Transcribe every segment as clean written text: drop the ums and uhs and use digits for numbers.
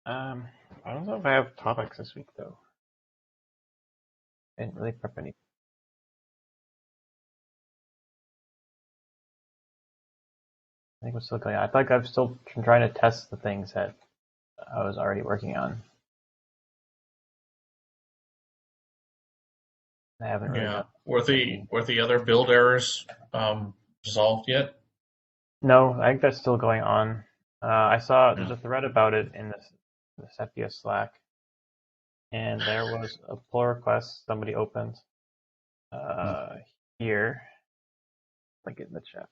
Um, I don't know if I have topics this week though. I didn't really prep any. I think we're still going. I feel like I'm still trying to test the things that I was already working on. I haven't really Yeah. done Were the any. were the other build errors resolved yet? No, I think that's still going on. I saw there's Yeah. a thread about it in the Ceph Slack, and there was a pull request somebody opened Mm. uh, here, like in the chat.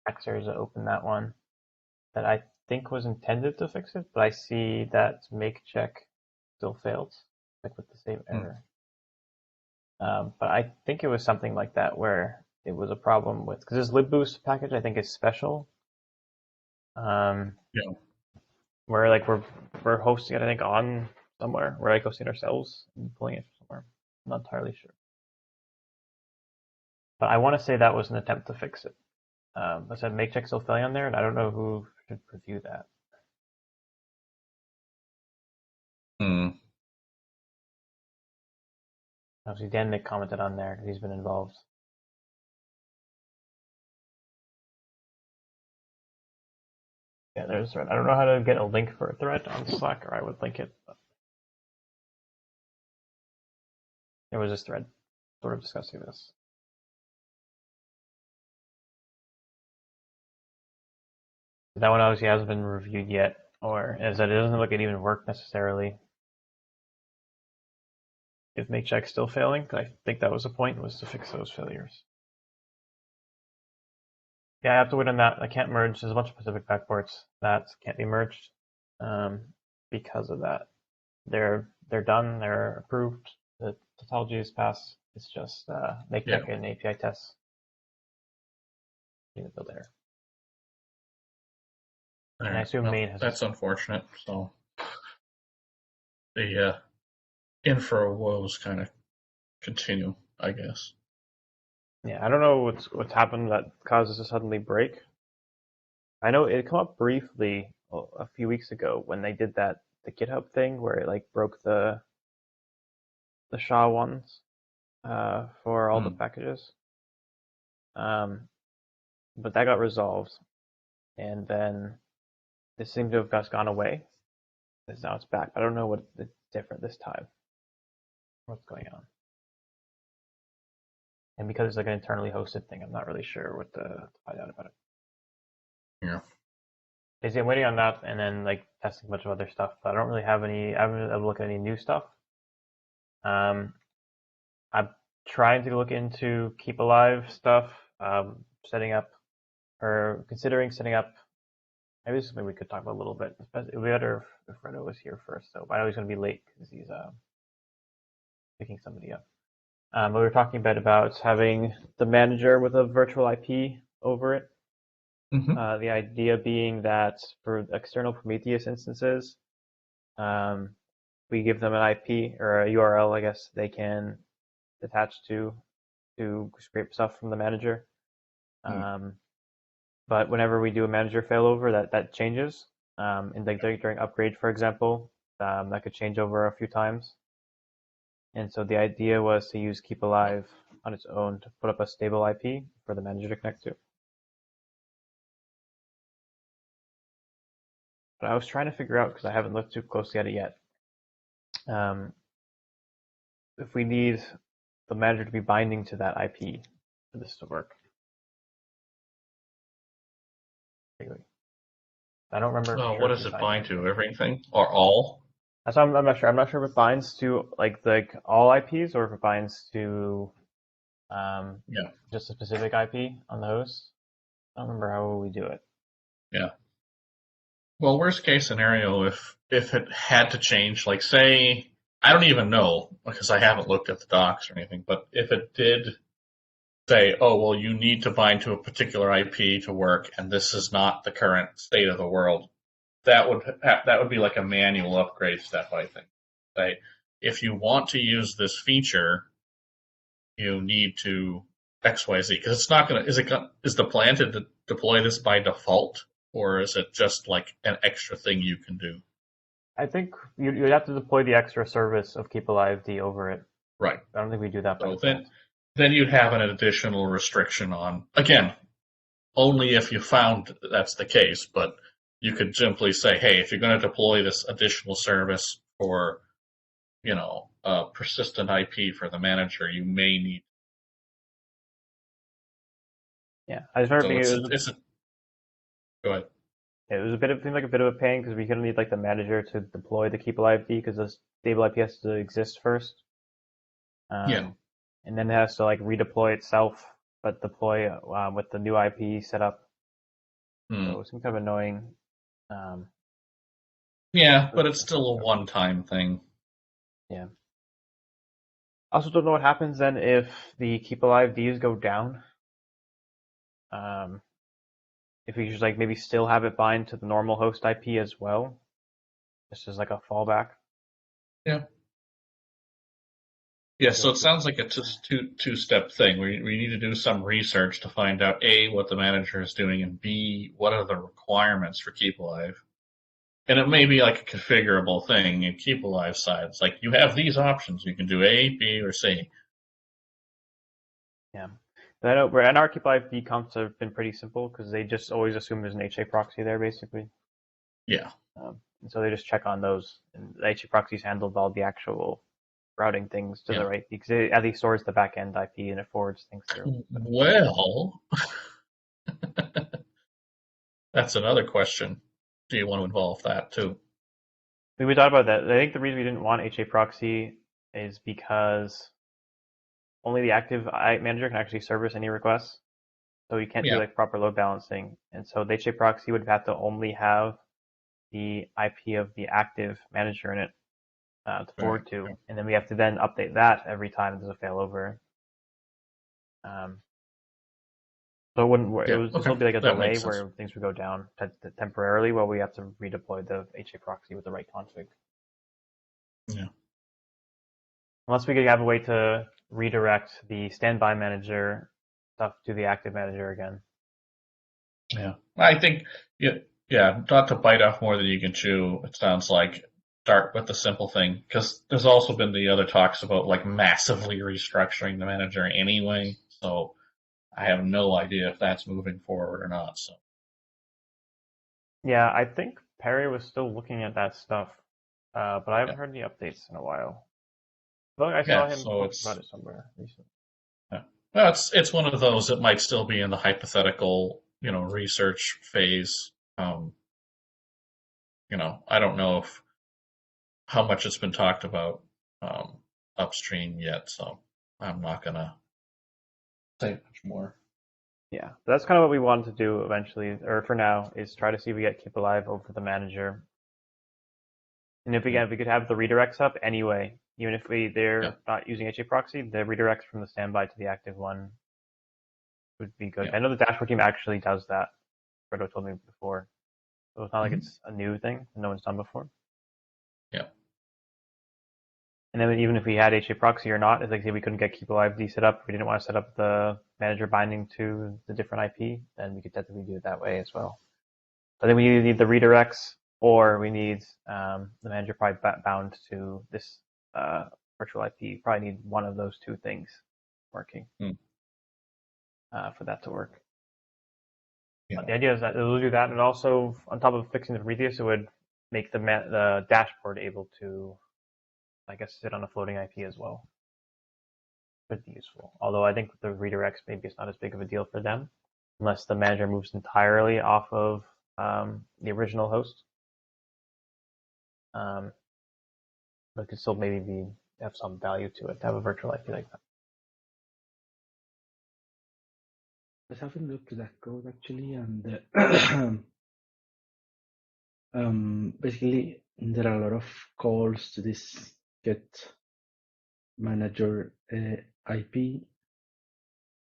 Xers opened that one that I think was intended to fix it, but I see that make check still failed, like with the same Mm. error. But I think it was something like that where it was a problem with because this libboost package I think is special. Um, Yeah. where like we're hosting it I think on somewhere. We're like hosting it ourselves and pulling it from somewhere. I'm not entirely sure, but I want to say that was an attempt to fix it. I said make check still failing on there, and I don't know who should review that. Mm. Obviously, Dan Nick commented on there because he's been involved. Yeah, there's a thread. I don't know how to get a link for a thread on Slack, or I would link it. But there was this thread sort of discussing this. That one obviously hasn't been reviewed yet, or as that it doesn't look like it even worked necessarily. If make check still failing, I think that was the point, was to fix those failures. Yeah, I have to wait on that. I can't merge. There's a bunch of specific backports that can't be merged um, because of that. They're done. They're approved. The tautology is passed. It's just make Yeah. check and API tests in the build error. All And I right. assume Well, main has that's just unfortunate. So the infra woes kind of continue, I guess. yeah. I don't know what's happened that causes a suddenly break. I know it came up briefly a few weeks ago when they did the GitHub thing where it like broke the SHA ones for all the Mm. packages. Um, but that got resolved, and then this seemed to have just gone away. Because now it's back. I don't know what it's different this time. What's going on? And because it's like an internally hosted thing, I'm not really sure what to find out about it. Yeah. Basically, I'm waiting on that, and then like testing a bunch of other stuff. But I don't really have any. I haven't been able to look at any new stuff. Um, I'm trying to look into Keep Alive stuff. Setting up or considering setting up. Maybe this is something we could talk about a little bit. It would be better if Renato was here first, though. But I know he's going to be late because he's picking somebody up. But we were talking a bit about having the manager with a virtual IP over it. Hmm. The idea being that for external Prometheus instances, um, we give them an IP or a URL, I guess they can attach to scrape stuff from the manager. Mm. Um, but whenever we do a manager failover, that changes. And like during upgrade, for example, that could change over a few times. And so the idea was to use Keep Alive on its own to put up a stable IP for the manager to connect to. But I was trying to figure out, because I haven't looked too closely at it yet, um, if we need the manager to be binding to that IP for this to work. I don't remember for Well, sure what if does we it bind to bind anything. to? Everything or all? That's why I'm not sure. I'm not sure if it binds to like all IPs or if it binds to um, Yeah. just a specific IP on the host. I don't remember how we do it. Yeah. Well, worst case scenario, if it had to change, like say, I don't even know because I haven't looked at the docs or anything, but if it did say, oh, well, you need to bind to a particular IP to work, and this is not the current state of the world, that would be like a manual upgrade step, I think. Say, if you want to use this feature, you need to XYZ because it's not gonna. Is the plan to deploy this by default, or is it just like an extra thing you can do? I think you'd have to deploy the extra service of keep alive D over it. Right. I don't think we do that by So default. then you'd have an additional restriction on, again, only if you found that's the case, but you could simply say, hey, if you're going to deploy this additional service for, a persistent IP for the manager, you may need. Yeah, I just remember So thinking go ahead. it was a bit of seemed like a bit of a pain because we couldn't need like the manager to deploy the keep alive D because the stable IP has to exist first. Yeah. Um, and then it has to like redeploy itself, but deploy with the new IP set up. So Hmm. it seems kind of annoying. Um, Yeah, but but it's still a so, one-time thing. yeah. I also don't know what happens then if the keep alive Ds go down. Um, if we just like maybe still have it bind to the normal host IP as well, just as like a fallback. Yeah. Yeah, Go so it through sounds like a two-step thing. We need to do some research to find out A, what the manager is doing, and B, what are the requirements for Keep Alive. And it may be like a configurable thing in Keep Alive side. It's like you have these options. You can do A, B, or C. Yeah. But I know and our keep alive D comps have been pretty simple because they just always assume there's an HA proxy there basically. Yeah. And so they just check on those, and the HA proxies handled all the actual routing things to the Yeah. right because it at least stores the backend IP and it forwards things through. So, Well, that's another question. Do you want to involve that too? we thought about that. I think the reason we didn't want HA proxy is because only the active manager can actually service any requests. So you can't do Yeah. like proper load balancing. And so the HA proxy would have to only have the IP of the active manager in it to Right. forward to. And then we have to then update that every time there's a failover. Um, so it wouldn't, it Yeah. would Okay. still be like a That delay makes sense. where things would go down temporarily while we have to redeploy the HA proxy with the right config. Yeah. Unless we could have a way to redirect the standby manager stuff to the active manager again. Yeah. I think, yeah, yeah, not to bite off more than you can chew, it sounds like start with the simple thing, because there's also been the other talks about like massively restructuring the manager anyway. So I have no idea if that's moving forward or not. So Yeah, I think Perry was still looking at that stuff, but I yeah, haven't heard any updates in a while. I feel like I saw yeah. him So post about it's it somewhere recently. yeah. Well, it's one of those that might still be in the hypothetical, research phase. I don't know if how much it's been talked about um, upstream yet, so I'm not gonna say much more. Yeah, but that's kind of what we wanted to do eventually, or for now, is try to see if we get Keep Alive over the manager. And if Yeah, again, if we could have the redirects up anyway, even if yeah, they're not using HA proxy, the redirects from the standby to the active one would be good. yeah. I know the dashboard team actually does that. Fredo told me before, so it's not like Hmm. it's a new thing that no one's done before. Yeah, And then even if we had HA proxy or not, it's like say we couldn't get Keep Alive D set up, we didn't want to set up the manager binding to the different IP, then we could technically do it that way as well. I think we either need the redirects or we need the manager probably bound to this virtual IP. Probably need one of those two things working mm, for that to work. yeah, The idea is that it will do that, and also on top of fixing the Prometheus, it would make the dashboard able to, I guess, sit on a floating IP as well. Could be useful. Although I think with the redirects, maybe it's not as big of a deal for them, unless the manager moves entirely off of the original host. Um, but it could still maybe have some value to it to have a virtual IP like that. I was having a look at that code actually, and basically there are a lot of calls to this get manager IP.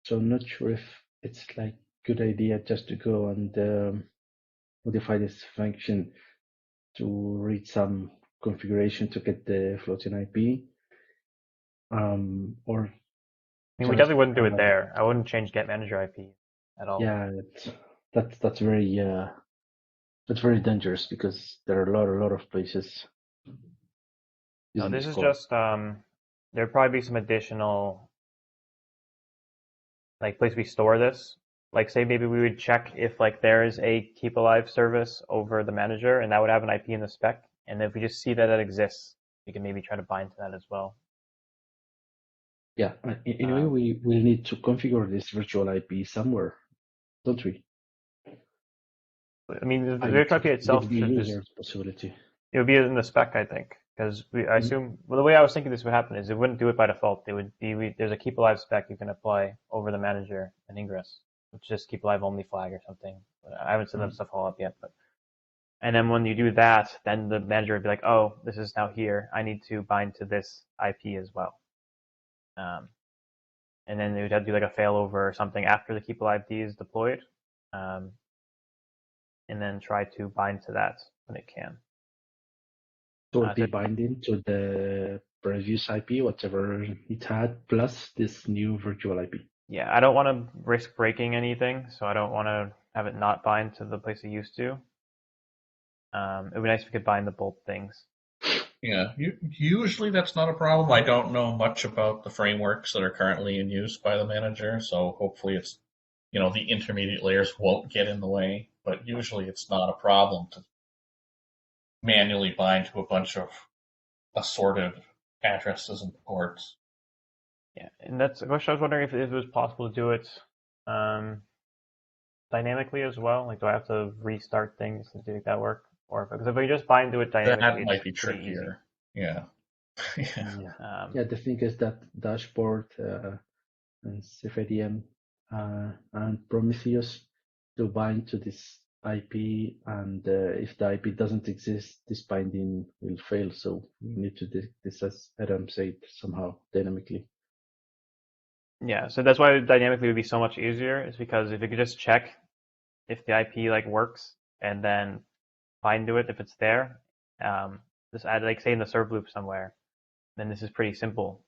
So I'm not sure if it's like good idea just to go and modify this function to read some configuration to get the floating IP, or I mean, we just definitely wouldn't do it there. I wouldn't change get manager IP at all. yeah, that's very dangerous because there are a lot of places. No, using this this is code? just there'd probably be some additional like place we store this. Like say maybe we would check if like there is a keep alive service over the manager and that would have an IP in the spec. And if we just see that it exists, we can maybe try to bind to that as well. Yeah, in a way, we will need to configure this virtual IP somewhere, don't we? I mean, the I virtual to IP itself give the should user just the possibility. it would be in the spec, I think, because I assume well the way I was thinking this would happen is it wouldn't do it by default. It would be there's a keep alive spec you can apply over the manager and ingress, which is just keep alive only flag or something. I haven't set that stuff all up yet, but and then when you do that, then the manager would be like, oh, this is now here. I need to bind to this IP as well. And then they would have to do like a failover or something after the keep alive D is deployed, and then try to bind to that when it can. So it'll be So binding to the previous IP, whatever it had, plus this new virtual IP. yeah, I don't want to risk breaking anything, so I don't want to have it not bind to the place it used to. It would be nice if we could bind the both things. Yeah, usually that's not a problem. I don't know much about the frameworks that are currently in use by the manager, so hopefully it's, the intermediate layers won't get in the way, but usually it's not a problem to manually bind to a bunch of assorted addresses and ports. Yeah, and that's a question I was wondering if it was possible to do it dynamically as well. Like, do I have to restart things to make that work? Or because if we just bind to it That dynamically, it's might be pretty easy. trickier. Yeah. Yeah. Yeah, the thing is that dashboard and CFADM and Prometheus to bind to this IP, and if the IP doesn't exist, this binding will fail. So we need to do this, as Adam said, somehow dynamically. Yeah, so that's why dynamically would be so much easier, is because if you could just check if the IP like works and then bind to it if it's there, just add like say in the serve loop somewhere, then this is pretty simple.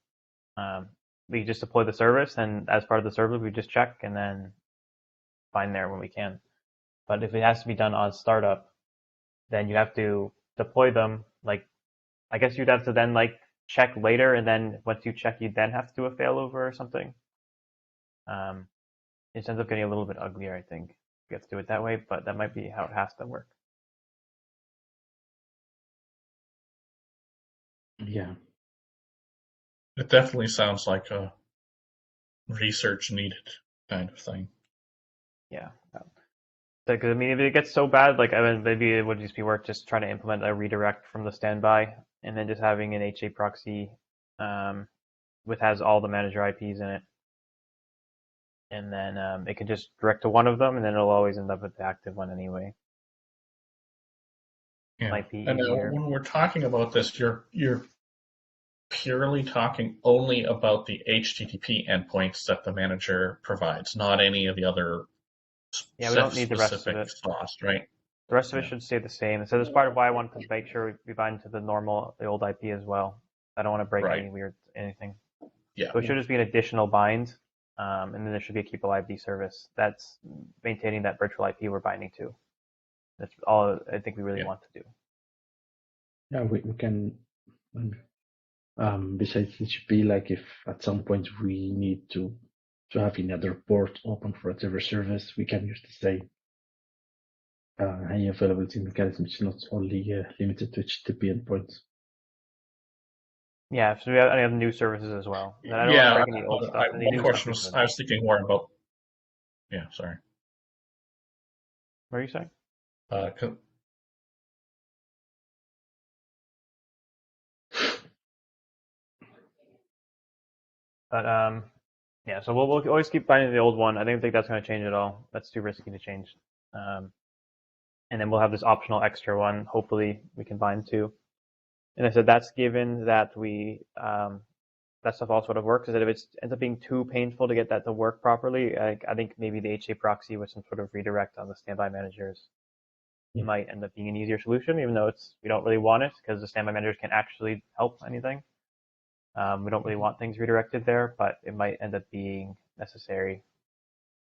We just deploy the service, and as part of the serve loop, we just check and then bind there when we can. But if it has to be done on startup, then you have to deploy them. Like, I guess you'd have to then like check later, and then once you check, you then have to do a failover or something. It ends up getting a little bit uglier, I think. You have to do it that way, but that might be how it has to work. Yeah. It definitely sounds like a research needed kind of thing. Yeah. Because I mean, if it gets so bad, like I mean, maybe it would just be worth just trying to implement a redirect from the standby, and then just having an HA proxy, which has all the manager IPs in it, and then it can just direct to one of them, and then it'll always end up with the active one anyway. Yeah. Might be And easier. when we're talking about this, you're purely talking only about the HTTP endpoints that the manager provides, not any of the other Yeah, we don't need the rest of Ceph-specific it. sauce, right? The rest of it Yeah. should stay the same. So that's part of why I wanted to make sure we bind to the old IP as well. I don't want to break any weird anything. Yeah. So it should just be an additional bind, and then there should be a keep alive D service that's maintaining that virtual IP we're binding to. That's all I think we really want to do. Yeah, we can. Besides, it should be like if at some point we need to have another port open for whatever service, we can use the same high availability mechanism. It's not only limited to HTTP endpoints. Yeah, so we have any other new services as well. And I don't want to break any old stuff. Any my new question stuff was, I was thinking more about. Yeah, sorry. What are you saying? But yeah, so we'll always keep finding the old one. I don't think that's going to change at all. That's too risky to change. And then we'll have this optional extra one. Hopefully we can bind to. And I said that's given that we that stuff also sort of works. Is that if it ends up being too painful to get that to work properly, I think maybe the HA proxy with some sort of redirect on the standby managers might end up being an easier solution, even though we don't really want it because the standby managers can't actually help anything. We don't really want things redirected there, but it might end up being necessary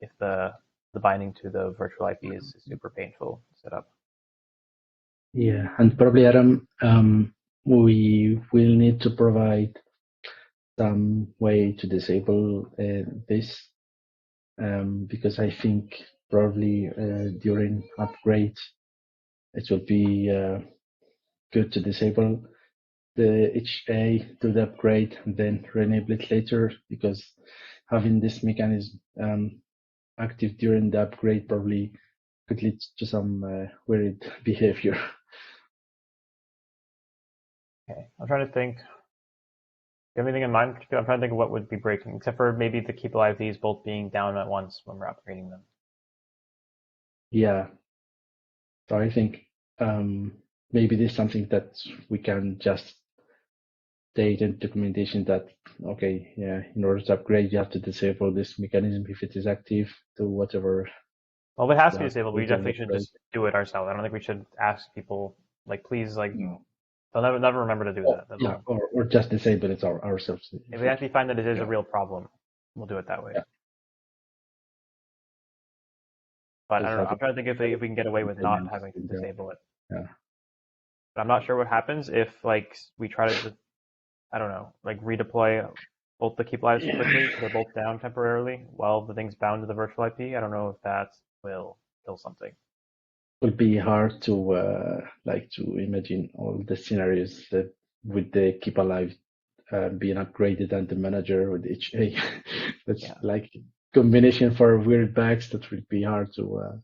if the binding to the virtual IP is super painful to set up. Yeah, and probably Adam, we will need to provide some way to disable this, because I think probably during upgrades it will be good to disable the HA to the upgrade and then re-enable it later, because having this mechanism active during the upgrade probably could lead to some weird behavior. Okay, I'm trying to think. Do you have anything in mind? I'm trying to think of what would be breaking, except for maybe the keep alive Ds both being down at once when we're upgrading them. Yeah, so I think maybe this is something that we can just state in documentation that, okay, yeah, in order to upgrade, you have to disable this mechanism if it is active to whatever. Well, if it has to you be have disabled, to we do during the definitely should upgrade. just do it ourselves. I don't think we should ask people, like, please, like, No. they'll never remember to do that. Yeah, or just disable it ourselves. If we actually find that it is Yeah. a real problem, we'll do it that way. Yeah. But I Just don't know. have I'm trying to think if we can get away with not maintenance having to in there. disable it. Yeah. But I'm not sure what happens if, like, we try to, I don't know, like redeploy both the keep lives quickly, so they're both down temporarily while the thing's bound to the virtual IP. I don't know if that will kill something. It would be hard to to imagine all the scenarios with the keep alive being upgraded and the manager with HA. That's Yeah. like combination for weird bugs that would be hard to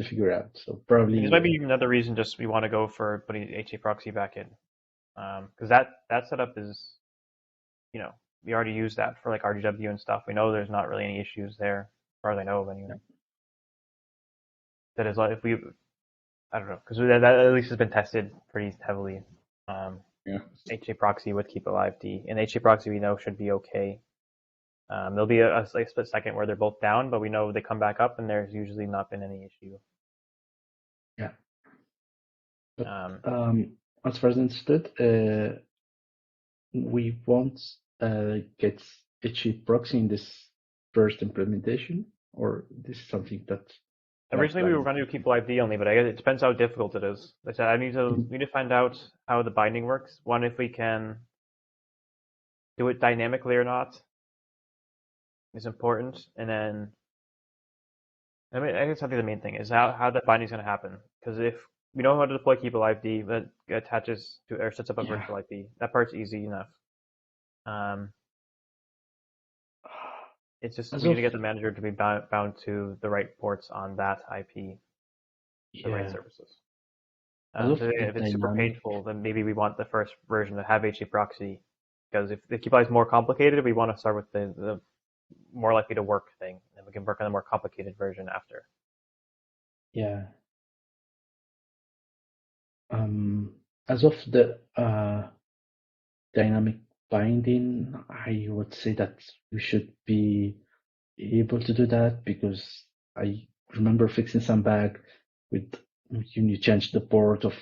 figure out. So probably This might be another reason just we want to go for putting HA proxy back in. Because that setup is, you know, we already use that for like RGW and stuff. We know there's not really any issues there, as far as I know of anyway. That is like if we, I don't know, because that at least has been tested pretty heavily. Yeah. HA proxy with keep alive D, and HA proxy we know should be okay. There'll be a split second where they're both down, but we know they come back up, and there's usually not been any issue. Yeah. But, Um, as far as understood, we won't get HA proxy in this first implementation, or this is something that Originally, we were going to do keep alive D only, but I guess it depends how difficult it is. Like I said, I need to find out how the binding works. One, if we can do it dynamically or not is important, and then I mean, I guess that'd be the main thing is how that binding is going to happen. Because if we know how to deploy keep alive D that attaches to or sets up a virtual IP, that part's easy enough. It's just we need to get the manager to be bound to the right ports on that IP, the right services. So if it's super painful, then maybe we want the first version to have HA proxy, because if the keep alive is more complicated, we want to start with the more likely to work thing, and we can work on the more complicated version after. Yeah. As of the dynamic binding, I would say that we should be able to do that, because I remember fixing some bug with when you change the port of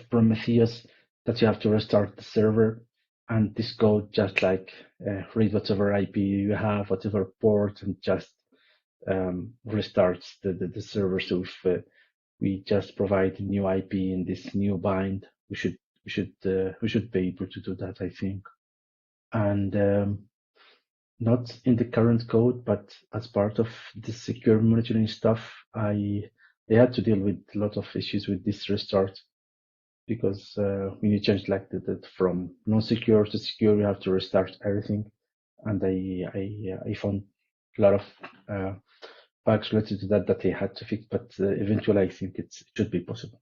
Prometheus, that you have to restart the server, and this code just like read whatever IP you have, whatever port, and just restarts the server. So if we just provide a new IP in this new bind, we should be able to do that, I think. And not in the current code, but as part of the secure monitoring stuff, they had to deal with a lot of issues with this restart, because when you change like from non-secure to secure, you have to restart everything. And I found a lot of bugs related to that they had to fix, but eventually I think it should be possible.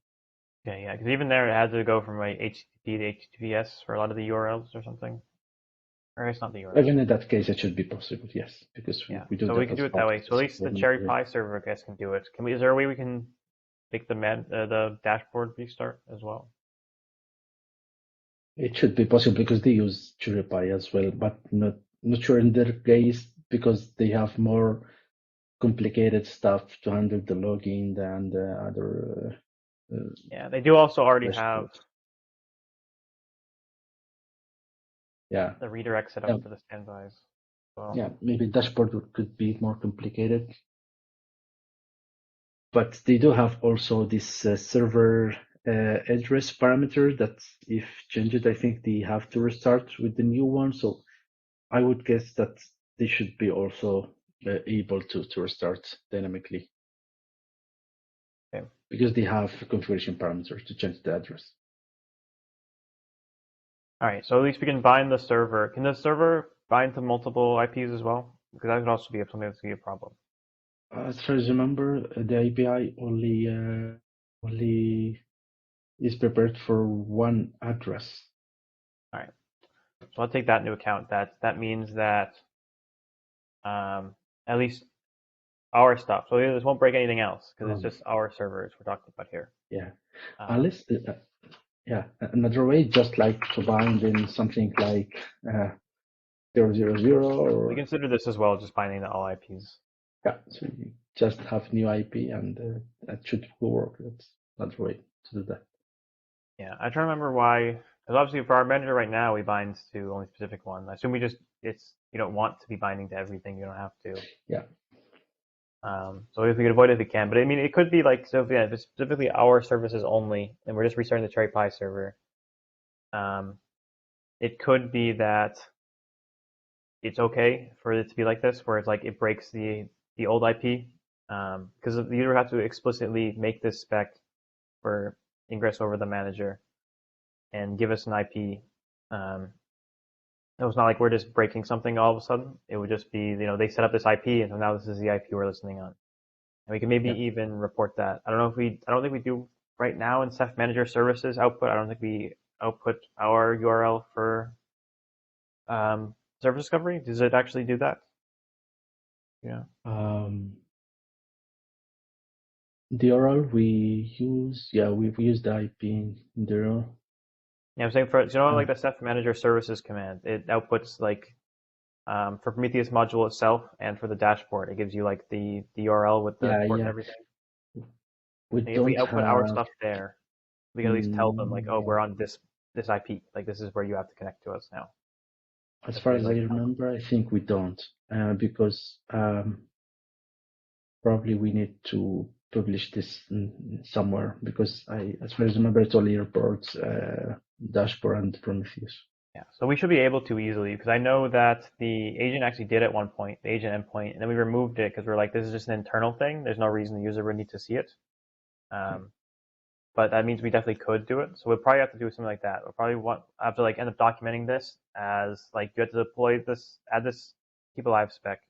Okay, yeah, because even there it had to go from like HTTP to HTTPS for a lot of the URLs or something. Or it's not the URL. Even in that case, it should be possible, yes, because we do. So we can do it that way. So at least the Cherry Pie server, I guess, can do it. Is there a way we can make the dashboard restart as well? It should be possible because they use Cherry Pie as well, but not sure in their case, because they have more complicated stuff to handle the login than the other. Yeah, they do also already have the redirect set up for the standbys. So. Yeah, maybe dashboard could be more complicated, but they do have also this server address parameter that if changed, I think they have to restart with the new one. So I would guess that they should be also able to restart dynamically. Okay. Because they have configuration parameters to change the address. All right, so at least we can bind the server. Can the server bind to multiple IPs as well? Because that could also be something that's going to be a problem. As far as I remember, the API only is prepared for one address. All right, so I'll take that into account. That means that at least our stuff. So this won't break anything else because it's just our servers we're talking about here. Yeah, unless yeah, another way, just like to bind in something like 000 or we consider this as well, just binding to all IPs. Yeah, so you just have new IP and that should work. That's another way to do that. Yeah, I'm trying to remember why. Because obviously for our manager right now, we bind to only specific one. I assume you don't want to be binding to everything. You don't have to. Yeah. So if we could avoid it, we can. But I mean, it could be like, so if it's specifically our services only, and we're just restarting the Cherry Pie server, it could be that it's okay for it to be like this, where it's like it breaks the old IP, because the user has to explicitly make this spec for ingress over the manager and give us an IP. It was not like we're just breaking something all of a sudden. It would just be, they set up this IP, and so now this is the IP we're listening on. And we can maybe even report that. I don't think we do right now in Ceph Manager Services output. I don't think we output our URL for service discovery. Does it actually do that? Yeah. The URL we use, we've used the IP in the URL. Yeah, I'm saying like the Ceph Manager Services command, it outputs like for Prometheus module itself and for the dashboard, it gives you like the URL with the port and everything. If we output our stuff there, we can at least tell them like, oh, we're on this IP. Like this is where you have to connect to us now. As far as I remember, I think we don't, because probably we need to publish this somewhere, because as far as I remember, it only reports dashboard and Prometheus. Yeah, so we should be able to easily, because I know that the agent actually did at one point, the agent endpoint, and then we removed it because we're like, this is just an internal thing. There's no reason the user would need to see it. But that means we definitely could do it. So we'll probably have to do something like that. We'll probably have to like end up documenting this as like you have to deploy this, add this keep alive spec,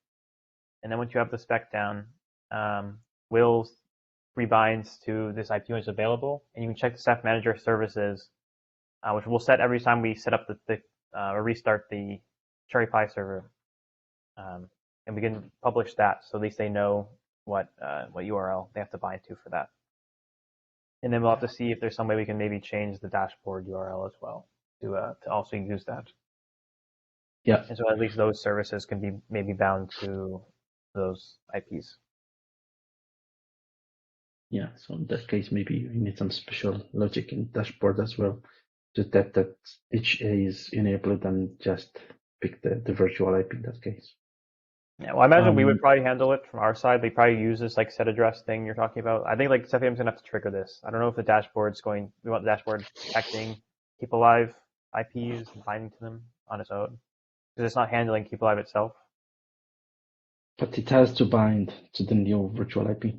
and then once you have the spec down, we'll rebinds to this IP when it's available, and you can check the Ceph Manager services, which we'll set every time we set up or restart the Cherry Pie server, and we can publish that so at least they know what URL they have to bind to for that. And then we'll have to see if there's some way we can maybe change the dashboard URL as well to also use that. Yeah. And so at least those services can be maybe bound to those IPs. Yeah, so in that case, maybe you need some special logic in dashboard as well to detect that each A is enabled and just pick the virtual IP in that case. Yeah, well, I imagine we would probably handle it from our side. They probably use this like set address thing you're talking about. I think like Cephium's gonna have to trigger this. I don't know if the dashboard's we want the dashboard detecting keep alive IPs and binding to them on its own, because it's not handling keep alive itself. But it has to bind to the new virtual IP.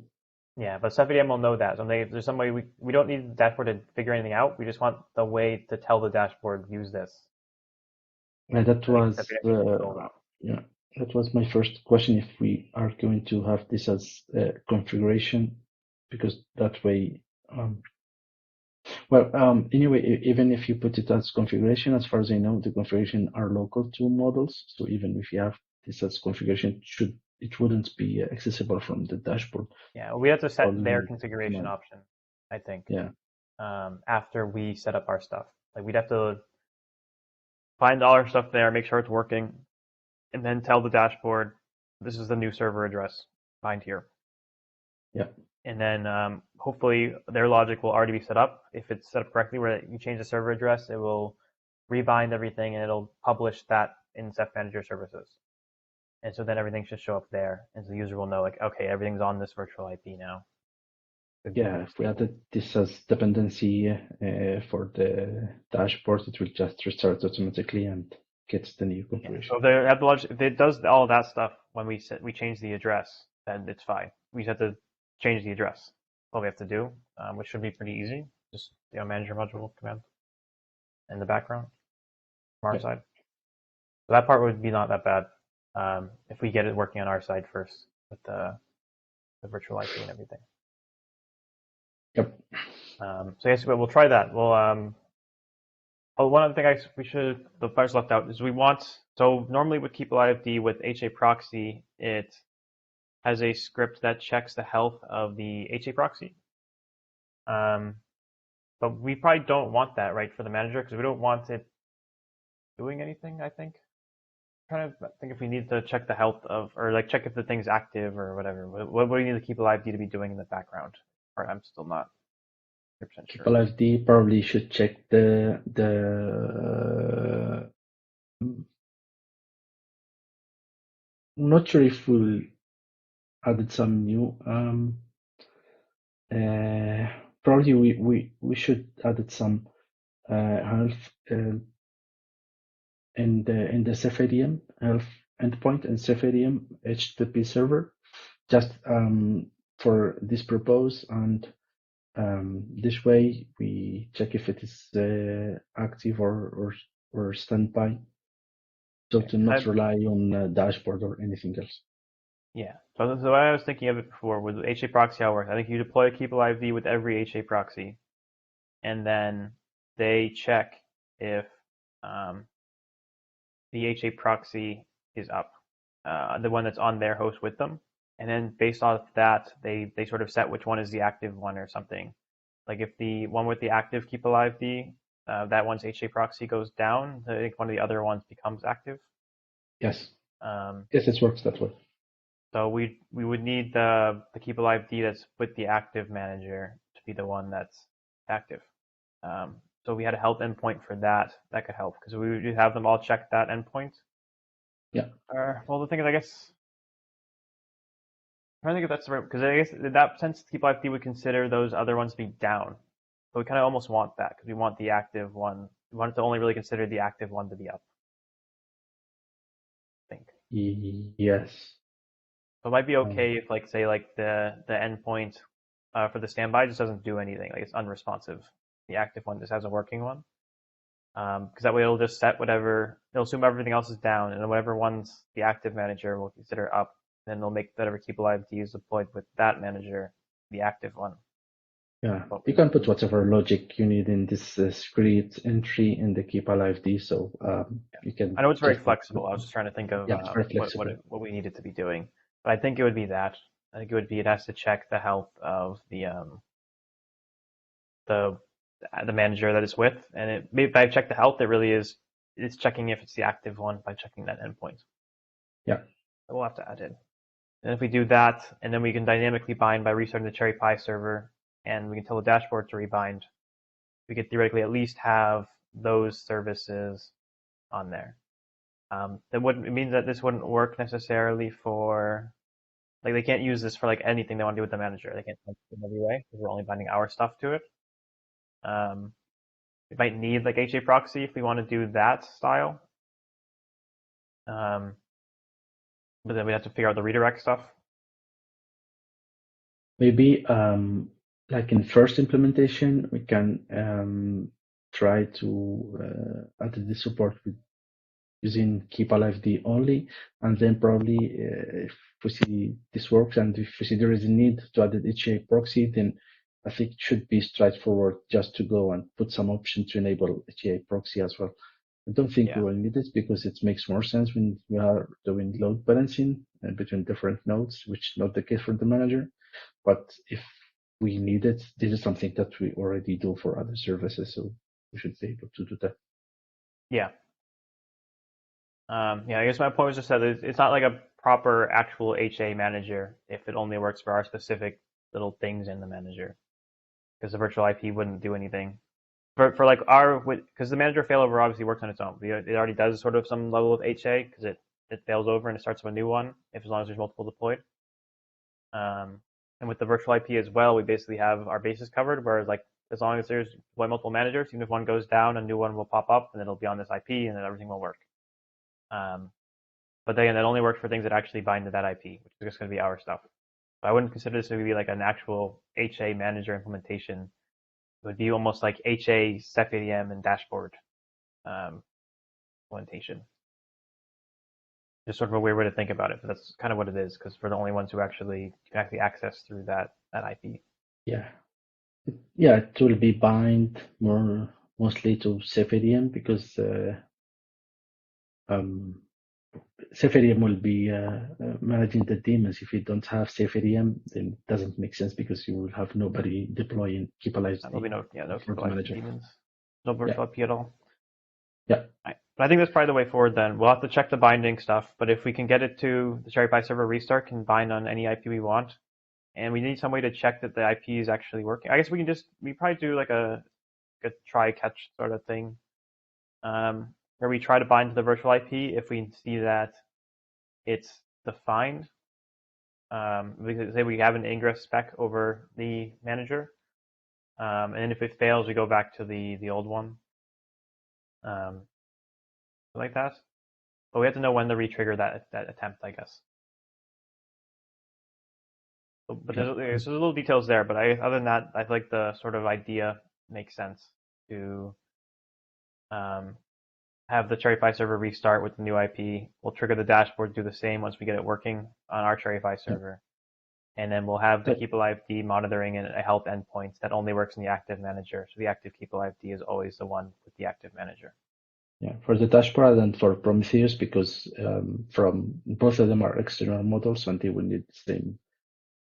Yeah, but Cephium will know that. So if there's some way we don't need the dashboard to figure anything out. We just want the way to tell the dashboard use this. Yeah, that was my first question, if we are going to have this as configuration, because that way, anyway, even if you put it as configuration, as far as I know, the configuration are local to models. So even if you have this as configuration, it wouldn't be accessible from the dashboard. Yeah, we have to set their configuration option, I think. Yeah. After we set up our stuff, like we'd have to find all our stuff there, make sure it's working, and then tell the dashboard, this is the new server address, bind here. Yeah. And then hopefully their logic will already be set up. If it's set up correctly, where you change the server address, it will rebind everything and it'll publish that in Ceph Manager Services. And so then everything should show up there, and so the user will know, like, okay, everything's on this virtual IP now. Yeah, if we added this as dependency for the dashboard, it will just restart automatically and gets the new Yeah. configuration. So if they have the logic, if it does all that stuff when we change the address, then it's fine. We just have to change the address. That's all we have to do, which should be pretty easy. Just manager module command in the background from our Yeah. side. So that part would be not that bad if we get it working on our side first with the virtual IP and everything. Yep. So yes, we'll try that. We'll one other thing the fires left out is so normally with keep alive D with HA proxy, it has a script that checks the health of the HA proxy. But we probably don't want that, right, for the manager, because we don't want it doing anything, I think. I'm trying to think if we need to check the health of, or like check if the thing's active or whatever. What do you need to keep alive D to be doing in the background? Or I'm still not 100% Keep sure. alive D probably should check the I'm not sure if we'll added some new probably we should added some health in the Ceph ADM health endpoint and Ceph ADM HTTP server just for this purpose, and this way we check if it is active or standby, so to not rely on dashboard or anything else. Yeah. So the way I was thinking of it before with HA proxy, how it works. I think you deploy a keep alive D with every HA proxy, and then they check if the HA proxy is up, the one that's on their host with them, and then based off that, they sort of set which one is the active one or something. Like if the one with the active keep alive D, that one's HA proxy goes down, I think one of the other ones becomes active. Yes. Um, Yes, it works that way. So we would need the keep alive D that's with the active manager to be the one that's active. So we had a health endpoint for that. That could help because we would have them all check that endpoint. Yeah. Well, the thing is, I guess I'm trying to think if that's the right, because I guess in that sense, keep alive D would consider those other ones to be down. So we kind of almost want that because we want the active one. We want it to only really consider the active one to be up, I think. Yes. So it might be okay if, like, say, like the endpoint for the standby just doesn't do anything, like it's unresponsive. The active one just has a working one, because that way it'll just set whatever, it'll assume everything else is down, and then whatever one's the active manager will consider up. Then they'll make whatever keep alive D is deployed with that manager, the active one. Yeah, you can put whatever logic you need in this script entry in the keep alive D, so you can. I know it's very flexible. I was just trying to think of what we need it to be doing. But I think it would be that. I think it has to check the health of the manager that it's with, and maybe if I check the health, it's checking if it's the active one by checking that endpoint. Yeah. So we'll have to add in. And if we do that, and then we can dynamically bind by restarting the Cherry Pie server, and we can tell the dashboard to rebind, we could theoretically at least have those services on there. It means that this wouldn't work necessarily for, like, they can't use this for like anything they want to do with the manager. They can't touch it in every way because we're only binding our stuff to it. We might need like HA proxy if we want to do that style. But then we have to figure out the redirect stuff. Maybe like in first implementation, we can try to add the support with using keep alive D only, and then probably if we see this works and if we see there is a need to add the HA proxy, then I think it should be straightforward just to go and put some option to enable HA proxy as well. I don't think we will need this because it makes more sense when we are doing load balancing between different nodes, which is not the case for the manager. But if we need it, this is something that we already do for other services, so we should be able to do that. Yeah. I guess my point was just that it's not like a proper actual HA manager if it only works for our specific little things in the manager, because the virtual IP wouldn't do anything. For like because the manager failover obviously works on its own. It already does sort of some level of HA because it fails over and it starts up a new one as long as there's multiple deployed. And with the virtual IP as well, we basically have our bases covered. Whereas like as long as there's multiple managers, even if one goes down, a new one will pop up, and it'll be on this IP, and then everything will work. But again, that only works for things that actually bind to that IP, which is just going to be our stuff. So I wouldn't consider this to be like an actual HA manager implementation. It would be almost like HA, Ceph ADM, and dashboard implementation. Just sort of a weird way to think about it, but that's kind of what it is, because we're the only ones who can actually access through that IP. Yeah. Yeah, it will be bind mostly to Ceph ADM because Ceph ADM will be managing the daemons. If you don't have Ceph ADM, then it doesn't make sense because you will have nobody deploying keep alive There'll be no for the manager. demons, no virtual IP at all. Yeah. Right. But I think that's probably the way forward then. We'll have to check the binding stuff, but if we can get it to the Cherry Pie server restart, can bind on any IP we want, and we need some way to check that the IP is actually working. I guess we probably do like a try catch sort of thing, where we try to bind to the virtual IP if we see that it's defined. We could say we have an ingress spec over the manager, and if it fails, we go back to the old one. Like that. But we have to know when to retrigger that attempt, I guess. So, but there's little details there. But other than that, I think the sort of idea makes sense to have the Cherry Pie server restart with the new IP. We'll trigger the dashboard, do the same once we get it working on our Cherry Pie server. And then we'll have the Keep Alive D monitoring and a help endpoint that only works in the active manager. So the active Keep Alive D is always the one with the active manager. Yeah, for the dashboard and for Prometheus, because from both of them are external models and they will need the same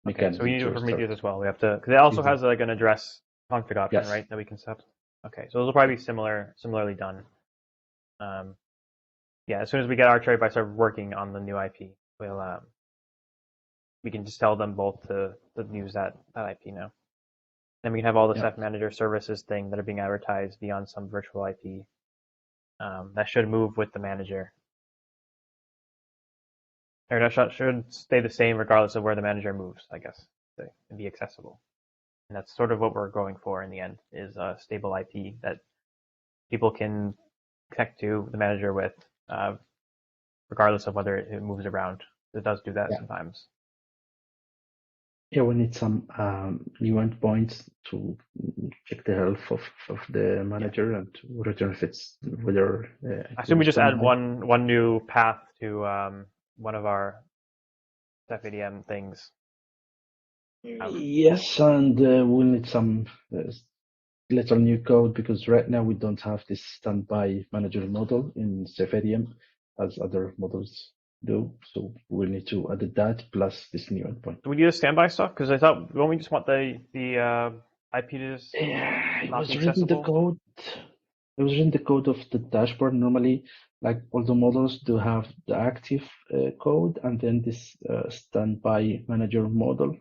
mechanism. Okay, so we need to Prometheus as well. We have to, because it also has like an address config option, right, that we can set. Okay, so those will probably be similarly done. Yeah, as soon as we get our Cherry Pie server working on the new IP, we can just tell them both to use that IP now. Then we can have all the Ceph manager services thing that are being advertised be on some virtual IP. That should move with the manager. Or that should stay the same regardless of where the manager moves, I guess, and be accessible. And that's sort of what we're going for in the end, is a stable IP that people can connect to the manager with, regardless of whether it moves around. It does do that sometimes. Yeah, we need some new endpoints to check the health of the manager and to return if it's whether. I assume we just add one new path to one of our Ceph ADM things. Yes, and we'll need some little new code because right now we don't have this standby manager model in Ceph ADM as other models do. So we'll need to add that plus this new endpoint. Do we need a standby stuff? Because I thought, don't we just want the IP to just not be accessible? It was in the code of the dashboard. Normally, like all the models do have the active code and then this standby manager model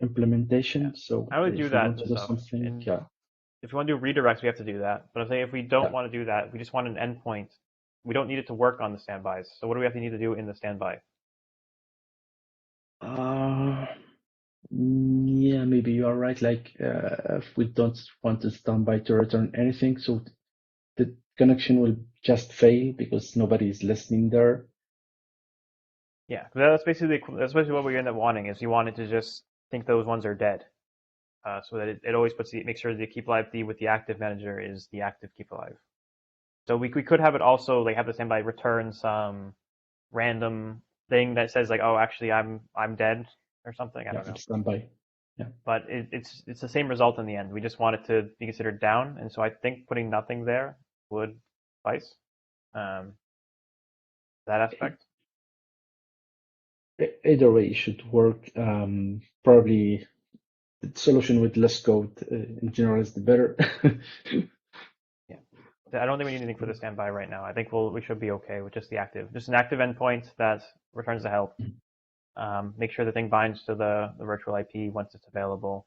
implementation. So I would do that. Something, if we want to do redirects, we have to do that. But I'm saying if we don't want to do that, we just want an endpoint. We don't need it to work on the standbys. So what do we have to need to do in the standby? Yeah, maybe you are right. Like if we don't want the standby to return anything, so the connection will just fail because nobody is listening there. Yeah, that's basically what we end up wanting. Is you want it to just think those ones are dead, so that it always makes sure the Keep Alive D with the active manager is the active Keep Alive. So we could have it also like have the standby return some random thing that says like, oh, actually I'm dead or something. I don't know. Standby. Yeah. But it's the same result in the end. We just want it to be considered down, and so I think putting nothing there would suffice. That aspect. Either way, it should work. Probably the solution with less code in general is the better. I don't think we need anything for the standby right now. I think we should be okay with just an active endpoint that returns the help. Make sure the thing binds to the virtual IP once it's available,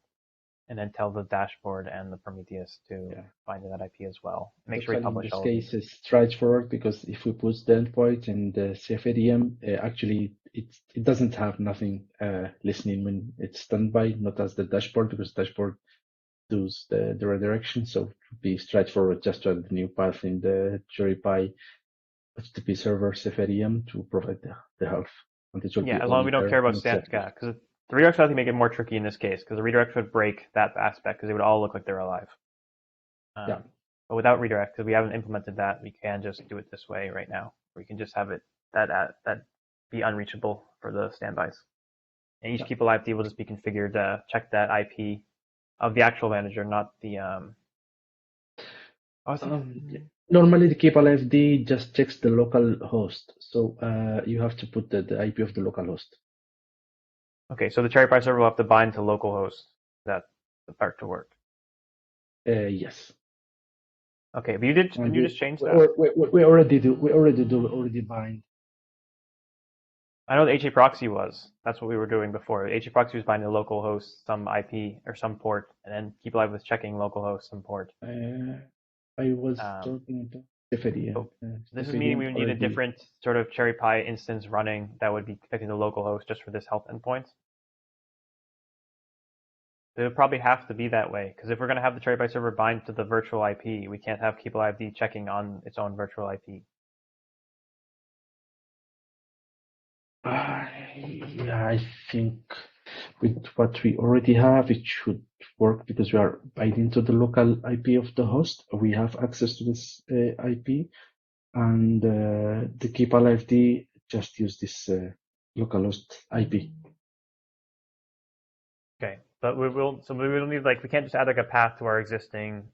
and then tell the dashboard and the Prometheus to find that IP as well. Make sure we Actually, in publish this all of these. case, it's straightforward because if we put the endpoint in the Ceph ADM, actually it doesn't have nothing listening when it's standby, not as the dashboard, because dashboard does the redirection. So it would be straightforward just to add the new path in the cherrypy HTTP server Ceph ADM to provide the health. And it will be Yeah, as long as we don't care about stat. yeah, because the redirects I think make it more tricky in this case, because the redirects would break that aspect, because they would all look like they're alive. Yeah. But without redirect, because we haven't implemented that, we can just do it this way right now. We can just have it that be unreachable for the standbys. And each keep alive D will just be configured to check that IP of the actual manager, not the Normally, the keep alive D just checks the local host, so you have to put the IP of the local host. Okay, so the cherrypy server will have to bind to localhost that the part to work. Yes. Okay, but you just change that? We already bind. I know the HA proxy was. That's what we were doing before. HA proxy was binding to localhost some IP or some port, and then keep alive was checking localhost some port. I was talking about FADM. This is meaning we would need a different sort of cherrypy instance running that would be connecting to localhost just for this health endpoint. It would probably have to be that way, because if we're going to have the cherrypy server bind to the virtual IP, we can't have keep alive D checking on its own virtual IP. I think with what we already have, it should work because we are binding to the local IP of the host. We have access to this IP, and the keep alive D just use this localhost IP. Okay, but we will need, like, we can't just add like a path to our existing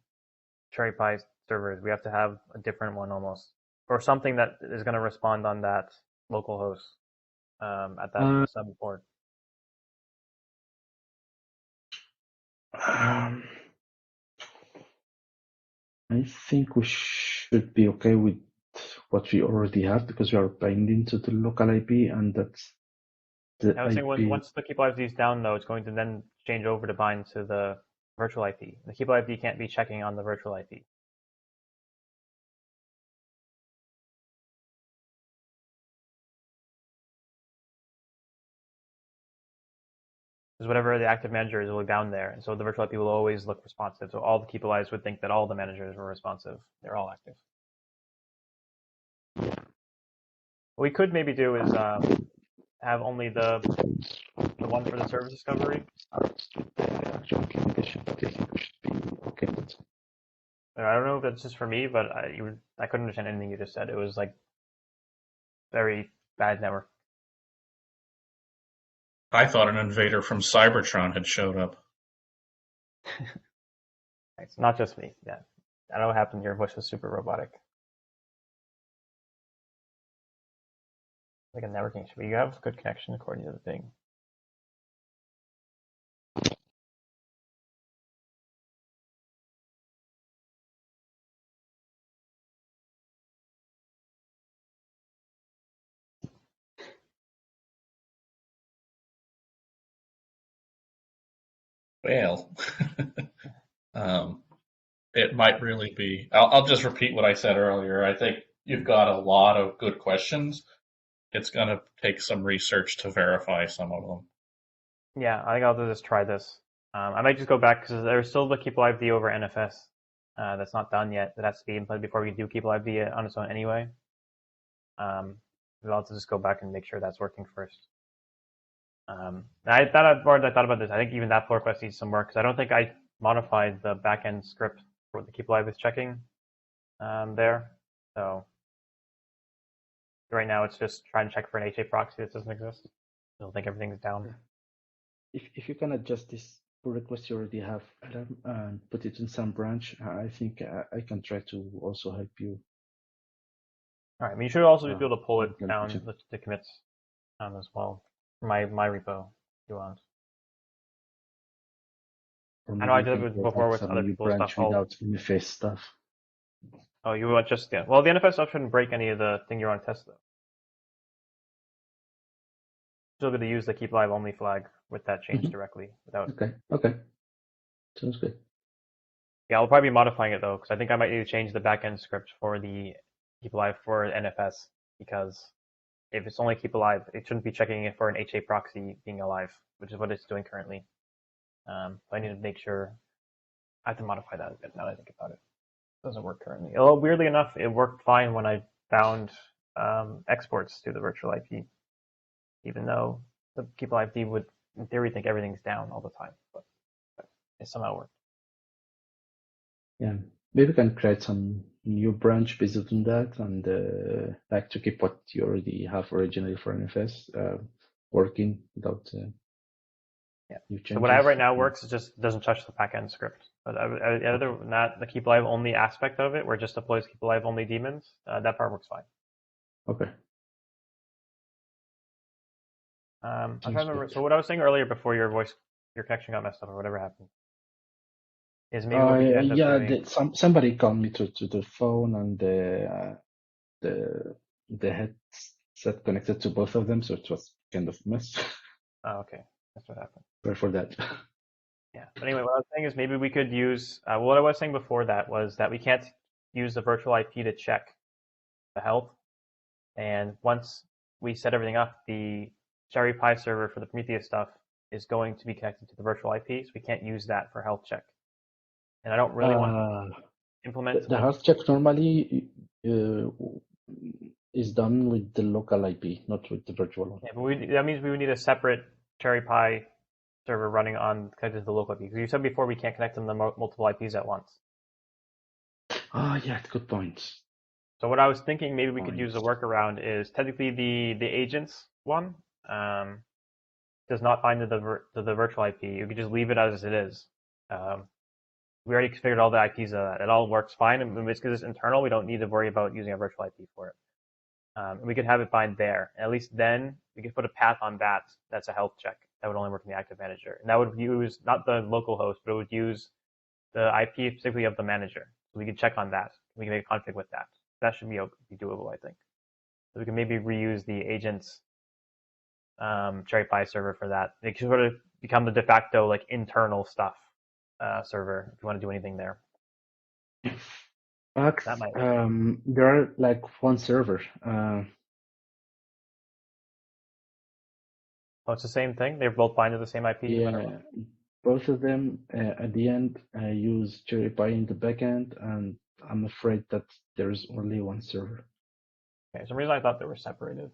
cherrypy servers. We have to have a different one almost, or something that is going to respond on that localhost at that sub port. I think we should be okay with what we already have because we are binding to the local IP, and that's the I was IP. saying once the keep alive D is down, though, it's going to then change over to bind to the virtual IP. The keep alive D can't be checking on the virtual IP. Because whatever the active manager is will be bound there, and so the virtual IP will always look responsive. So all the keep alives would think that all the managers were responsive. They're all active. What we could maybe do is have only the one for the service discovery. Actual implementation, but I think we should be okay with it. I don't know if that's just for me, but I couldn't understand anything you just said. It was like very bad network. I thought an invader from Cybertron had showed up. It's not just me. Yeah, I don't know what happened. Your voice was super robotic. Like a networking issue. You have good connection according to the thing. Well, it might really be. I'll just repeat what I said earlier. I think you've got a lot of good questions. It's going to take some research to verify some of them. Yeah, I think I'll just try this. I might just go back because there's still the keep alive D over NFS that's not done yet. That has to be implemented before we do keep alive D on its own anyway. I'll have to just go back and make sure that's working first. I thought about this. I think even that pull request needs some work because I don't think I modified the backend script for what the keep alive is checking there. So right now it's just trying to check for an HA proxy that doesn't exist. I don't think everything's down. If you can adjust this pull request you already have, Adam, and put it in some branch, I think I can try to also help you. All right. I mean, you should also be able to pull it down the commits as well. My repo, if you want. I know I did it before with other people's stuff. Without NFS stuff. Oh, you want just well, the NFS stuff shouldn't break any of the thing you want to test though. Still good to use the keep alive only flag with that change directly without. Okay. Sounds good. Yeah, I'll probably be modifying it though, because I think I might need to change the backend script for the keep alive for NFS, because if it's only keep alive, it shouldn't be checking it for an HA proxy being alive, which is what it's doing currently. So I need to make sure I have to modify that a bit now that I think about it. It doesn't work currently. Although weirdly enough, it worked fine when I found exports to the virtual IP, even though the keep alive D would, in theory, think everything's down all the time, but it somehow worked. Yeah, maybe we can create some new branch based on that, and like to keep what you already have originally for NFS working without Yeah. new So what I have changes. right now works. It just doesn't touch the backend script. But other than that, the keep alive only aspect of it, where it just deploys keep alive only daemons, that part works fine. Okay, I'm trying sounds to remember. good. So what I was saying earlier before your connection got messed up or whatever happened is maybe what we could end up Yeah, doing. somebody called me to the phone, and the headset connected to both of them, so it was kind of mess. Oh, okay, that's what happened. Sorry for that. Yeah. But anyway, what I was saying is maybe we could use. What I was saying before that was that we can't use the virtual IP to check the health, and once we set everything up, the Cherry Pie server for the Prometheus stuff is going to be connected to the virtual IP, so we can't use that for health check. And I don't really want to implement. The health check normally is done with the local IP, not with the virtual one. Yeah, but that means we would need a separate Cherry Pie server running on connected to the local IP. Because you said before we can't connect them to multiple IPs at once. Yeah, good point. So what I was thinking maybe we could use a workaround is technically the agents one does not bind to the virtual IP. You could just leave it as it is. We already configured all the IPs of that. It all works fine, and because it's internal, we don't need to worry about using a virtual IP for it. And we could have it bind there. At least then we could put a path on that. That's a health check. That would only work in the active manager, and that would use not the local host, but it would use the IP specifically of the manager. So we could check on that. We can make a config with that. That should be doable, I think. So we can maybe reuse the agents Cherry Pie server for that. It could sort of become the de facto like internal stuff server if you want to do anything there. Max, That might. there are like one server. Oh, it's the same thing. They're both bind to the same IP no matter what. Yeah, both of them at the end use Cherry Pie in the backend, and I'm afraid that there's only one server. Okay, for some reason I thought they were separated.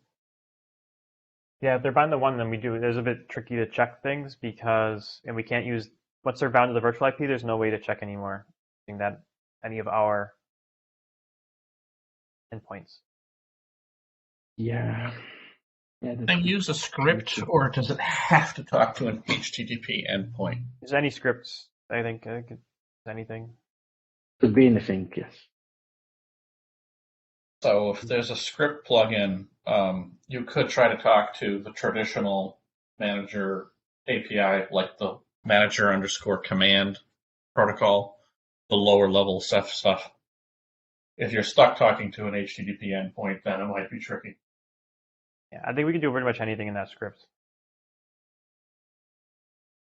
Yeah, if they're bound to one, then we do. It's a bit tricky to check things because, and we can't use once they're bound to the virtual IP. There's no way to check anymore using that any of our endpoints. Yeah, yeah. They use a script, or does it have to talk to an HTTP endpoint? Is any scripts? I think it's anything. Could be anything. Yes. So if there's a script plugin, you could try to talk to the traditional manager API, like the manager underscore command protocol, the lower level Ceph stuff. If you're stuck talking to an HTTP endpoint, then it might be tricky. Yeah, I think we can do pretty much anything in that script.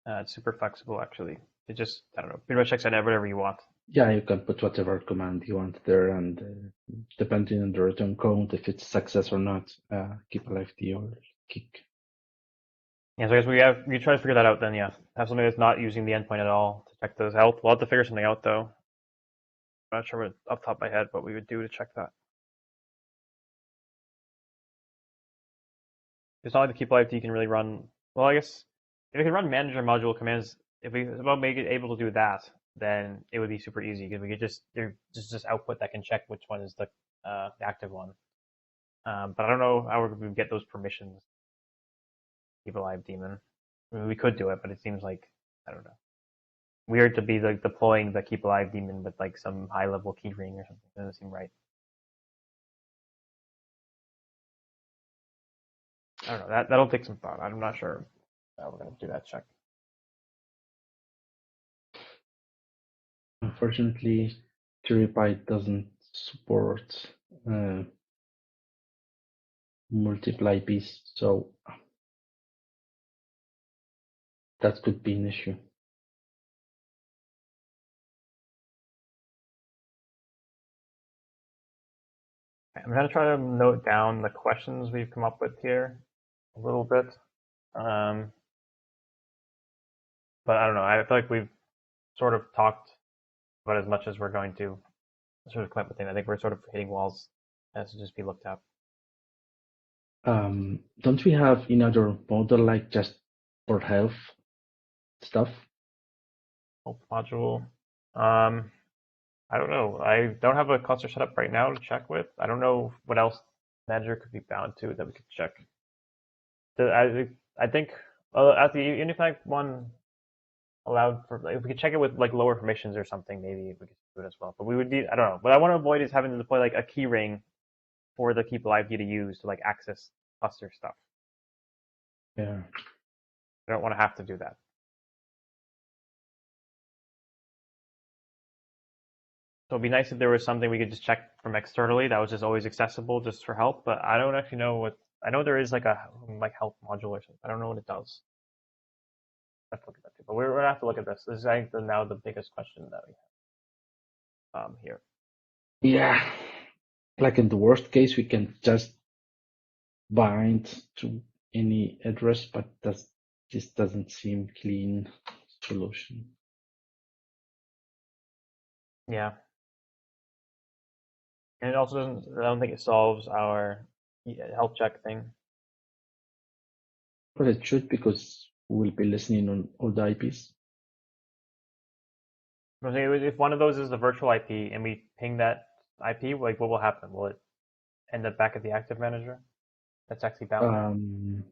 It's super flexible, actually. It just, I don't know, pretty much checks out whatever you want. Yeah, you can put whatever command you want there, and depending on the return code, if it's success or not, keep alive the or kick. Yeah, so I guess we try to figure that out then, yeah. Have something that's not using the endpoint at all to check those health. We'll have to figure something out, though. I'm not sure what, off the top of my head what we would do to check that. It's not like the keep alive D can really run, well, I guess, if it can run manager module commands, if we about make it able to do that, then it would be super easy because we could just output that can check which one is the active one. But I don't know how we would get those permissions. Keep alive daemon. I mean, we could do it, but it seems like I don't know, weird to be like deploying the keep alive daemon with like some high level keyring or something. It doesn't seem right. I don't know. That'll take some thought. I'm not sure how we're gonna do that check. Unfortunately, Cherry Pie doesn't support multiple IPs, so that could be an issue. I'm gonna try to note down the questions we've come up with here a little bit. But I don't know. I feel like we've sort of talked about as much as we're going to sort of come up with things. I think we're sort of hitting walls that has to just be looked at. Don't we have another model like just for health stuff? Help module. I don't know. I don't have a cluster set up right now to check with. I don't know what else Manager could be bound to that we could check. I think at the Unify one allowed for, if we could check it with like lower permissions or something, maybe we could do it as well. But we would need, I don't know. What I want to avoid is having to deploy like a key ring for the people IP to use to like access cluster stuff. Yeah. I don't want to have to do that. So it'd be nice if there was something we could just check from externally that was just always accessible just for help, but I don't actually know what, I know there is like a like help module or something. I don't know what it does. I have to look at that too. But we're gonna have to look at this. This is I think now the biggest question that we have here. Yeah. Like in the worst case, we can just bind to any address, but this doesn't seem clean solution. Yeah. And it also doesn't, I don't think it solves our health check thing. But it should, because we'll be listening on all the IPs. I'm saying if one of those is the virtual IP and we ping that IP, like what will happen? Will it end up back at the active manager? That's actually bound.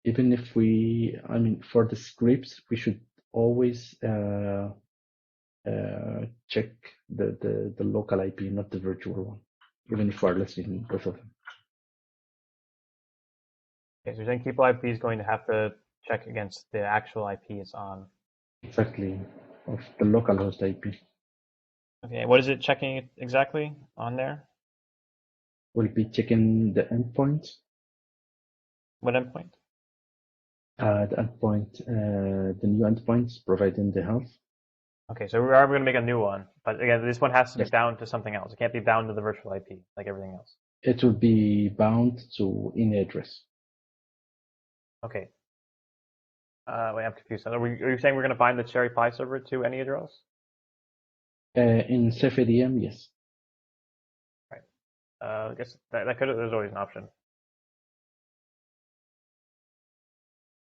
Even if for the scripts, we should always check the local IP, not the virtual one, even if we're listening both of them. Okay, so you're saying people IP is going to have to check against the actual IP it's on. Exactly, of the localhost IP. Okay, what is it checking exactly on there? We'll be checking the endpoint. What endpoint? The endpoint, the new endpoints providing the health. Okay, so we are going to make a new one, but again, this one has to be Yes. bound to something else. It can't be bound to the virtual IP like everything else. It will be bound to any address. Okay. Wait, I'm confused. Are you saying we're going to bind the Cherry Pie server to any address? In Ceph ADM, yes. Right. I guess that could. There's always an option.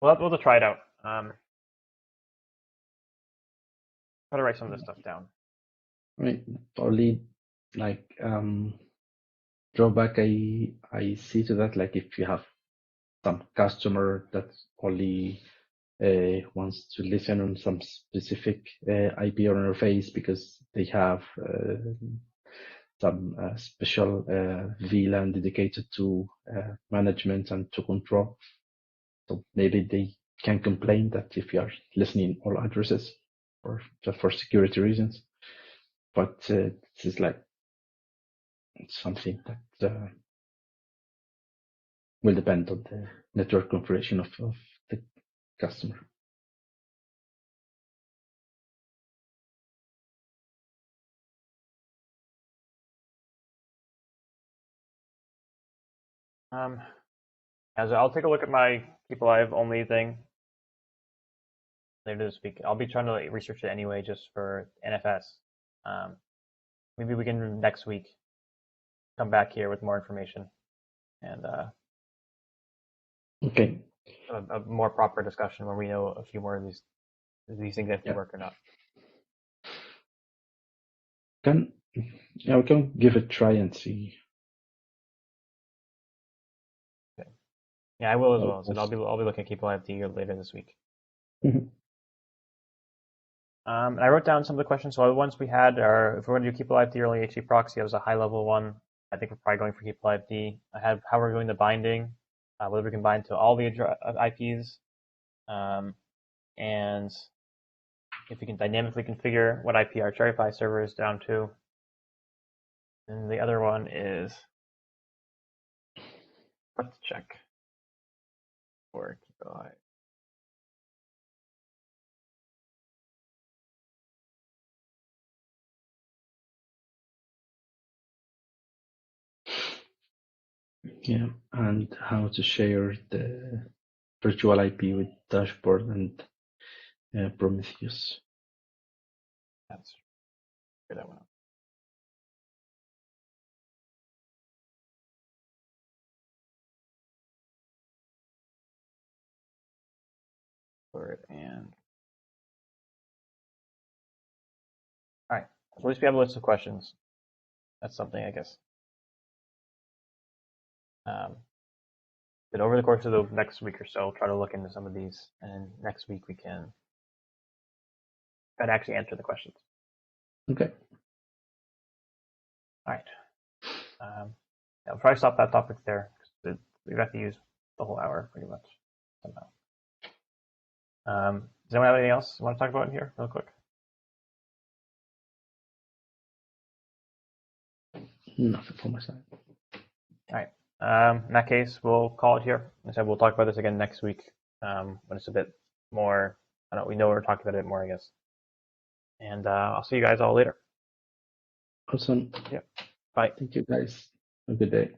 We'll just try it out. Try to write some of this stuff down. Only like drawback I see to that, like if you have some customer that only wants to listen on some specific IP or interface because they have some special VLAN dedicated to management and to control. So maybe they can complain that if you are listening all addresses, or just for security reasons. But this is like something that will depend on the network configuration of the customer. As I'll take a look at my people I have only thing later this week. I'll be trying to like, research it anyway, just for NFS. Maybe we can next week come back here with more information and Okay. a more proper discussion where we know a few more of these things actually work or not. We can give it a try and see. Okay. Yeah, I will as well. So I'll be looking at people IFT later this week. Mhm. I wrote down some of the questions. So the ones we had are if we're going to do Keep Alive D or only HT proxy, that was a high level one. I think we're probably going for Keep Alive D. I have how we're doing the binding, whether we can bind to all the IPs, and if we can dynamically configure what IP our Cherry Pie server is down to. And the other one is let's check for Keep Alive. Yeah, and how to share the virtual IP with Dashboard and Prometheus. That's figure that one out. Word and all right. So at least we have a list of questions. That's something, I guess. But over the course of the next week or so, try to look into some of these, and next week we can try to actually answer the questions. Okay. All right. I'll probably stop that topic there. We have to use the whole hour pretty much somehow. Does anyone have anything else you want to talk about in here, real quick? Nothing for my side. All right. In that case, we'll call it here. As I said, we'll talk about this again next week when it's a bit more. I don't know. We know we're talking about it a bit more, I guess. And I'll see you guys all later. Awesome. Yeah. Bye. Thank you, guys. Have a good day.